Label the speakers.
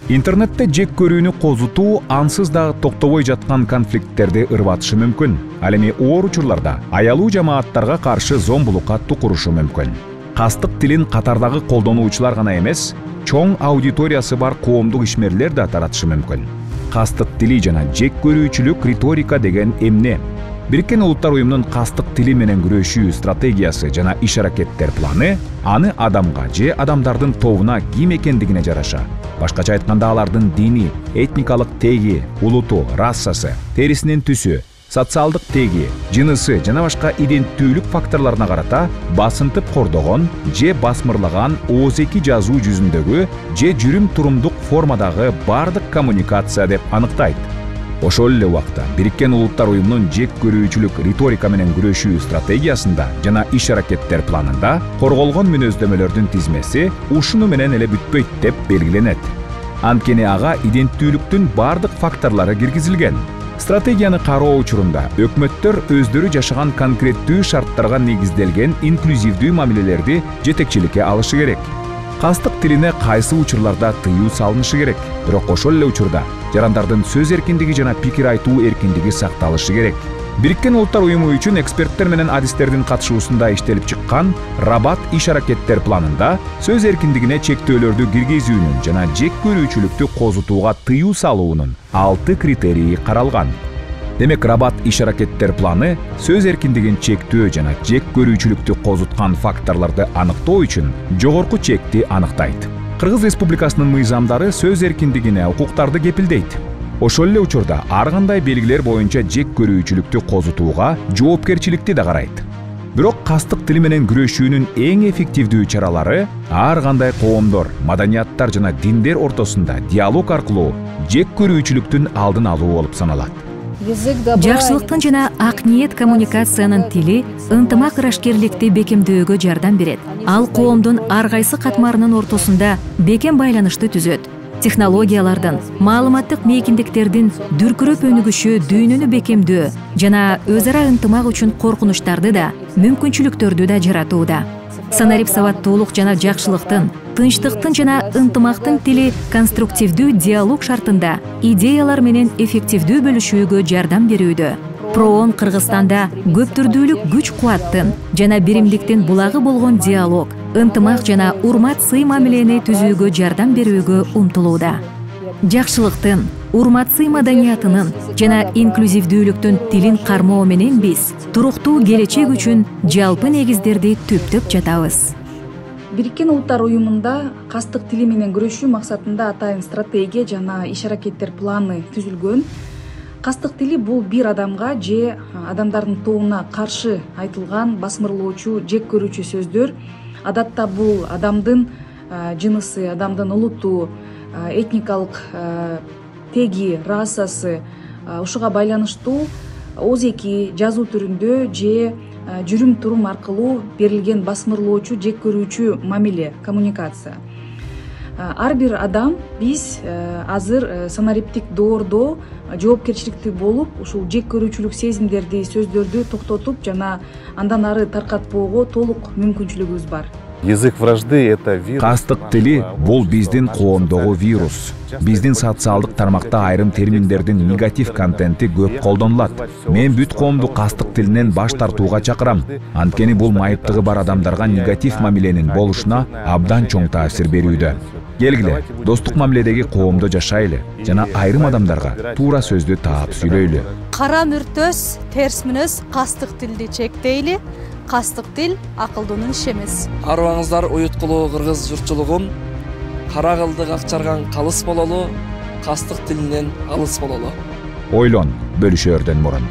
Speaker 1: Интернетте жек көрүүнү козутуу ансыз дагы токтобой жаткан конфликттерди ырбатышы мүмкүн. Ал эми оор учурларда аялуу жамааттарга каршы зомбулукка тукурушу мүмкүн. Кастык тилин катардагы колдонуучулар гана эмес, чоң аудиториясы бар коомдук ишмерлер да таратышы мүмкүн. Кастык тили жана жек көрүүчүлүк риторика деген эмне? Бириккен Улуттар уюмунун кастык тили менен күрөшүү стратегиясы жана иш-аракеттер планы аны адамга же адамдардын тобуна ким экендигине жараша, башкача айтканда алардын дини, этникалык теги, улуту, расасы, терисинин түсү, социалдык теги, жынысы жана башка иденттүүлүк факторлоруна карата басынтып кордогон же басмырлаган ооз-2 жазуу жүзүндөгү же жүрүм-турумдук формадагы бардык коммуникация деп аныктайт. Ошол эле убакта Бириккен Улуттар уюмунун жек көрүүчүлүк риторика менен күрөшүү стратегиясында жана иш-аракеттер планында корголгон мүнөздөмөлөрдүн тизмеси ушуну менен эле бүтпөйт деп белгиленет. Анткени ага иденттүүлүктүн бардык факторлору киргизилген. Стратегияны кароо учурунда өкмөттөр өздөрү жашаган конкреттүү шарттарга негизделген инклюзивдүү мамилелерди жетекчиликке алышы керек. Кастык тилине кайсы учурларда тыюу салынышы керек, бирок ошол эле учурда жарандардын сөз эркиндиги жана пикир айтуу эркиндиги сакталышы керек. Бириккен Улуттар уюму үчүн эксперттер менен адистердин катышуусунда иштелип чыккан Рабат иш-аракеттер планында сөз эркиндигине чектөөлөрдү киргизүүнүн жана жек көрүүчүлүктү козутууга тыюу салуунун 6 критерийи каралган. Демек, Рабат иш-аракеттер планы сөз эркиндигин чектөө жана жек көрүүчүлүктү козуткан факторлорду аныктоо үчүн жогорку чекти аныктайт. Кыргыз Республикасынын мыйзамдары сөз эркиндигине укуктарды кепилдейт. Ошол эле учурда ар кандай белгилер боюнча жек көрүүчүлүктү козутууга жоопкерчиликти да карайт. Бирок кастык тили менен күрөшүүнүн эң эффективдүү чаралары ар кандай коомдор, маданияттар жана диндер ортосунда диалог аркылуу жек көрүүчүлүктүн алдын алуу болуп саналат.
Speaker 2: Жакшылыктын жана ак ниет коммуникациянын тили ынтымак ырашкерликти бекемдөөгө жардам берет. Ал коомдун ар кайсы катмарынын ортосунда бекем байланышты түзөт. Технологиялардын, маалыматтык мейкиндиктердин дүркүрөп өнүгүшү дүйнөнү бекемдөө жана өз ара ынтымак үчүн коркунучтарды да, мүмкүнчүлүктөрдү да жаратууда. Санарип сабаттуулук жана жакшылыктын, тынчтыктын жана ынтымактын тили конструктивдүү диалог шартында идеялар менен эффективдүү бөлүшүүгө жардам берүүдө. Проон Кыргызстанда көптүрдүүлүк күч-кубаттын жана биримдиктин булагы болгон диалог, ынтымак жана урмат сый мамилени түзүүгө жардам берүүгө умтулууда. Жакшылыктын, урмат сый маданиятынын жана инклюзивдүүлүктүн тилин кармоо менен биз туруктуу келечек үчүн жалпы негиздерди түптөп жатабыз.
Speaker 3: Бириккен Улуттар уюмунда кастык тили менен күрөшүү максатында атайын стратегия жана иш-аракеттер планы түзүлгөн. Кастык тили бул бир адамга же адамдардын тобуна каршы айтылган басмырлоочу, жек көрүүчү сөздөр. Адатта бул адамдын жынысы, адамдын улуту, этникалык теги, расасы, ушуга байланыштуу ооз-2 жазуу түрүндө же жүрүм-турум аркылуу берилген басмырлоочу, жек көрүүчү мамиле, коммуникация. Ар бир адам биз азыр санариптик доордо жоопкерчиликтүү болуп, ушул жек көрүүчүлүк сезимдерди, сөздөрдү токтотуп жана андан ары таркатпоого толук мүмкүнчүлүгүбүз бар.
Speaker 4: Язык вражды — это вирус.
Speaker 1: Кастык тили бул биздин коомдогу вирус. Биздин социалдык тармакта айрым терминдердин негатив контенти көп колдонулат. Мен бүт коомду кастык тилинен баш тартууга чакырам. Анткени бул майыптыгы бар адамдарга негатив мамиленин болушуна абдан чоң таасир берүүдө. Келгиле, достук мамиледеги коомдо жашайлы жана айрым адамдарга туура сөздү таап сүйлөйлү.
Speaker 5: Кара мүртөс, терс мүнөз кастык тилди чектейли. Кастык тил акылдуунун иши эмес.
Speaker 6: Арыбаңыздар уюткулуу кыргыз журтчулугум. Кара кылдык акчарган калыс бололу, кастык тилинен алыс бололу.
Speaker 1: Ойлон, бөлүшөөрдөн мурун.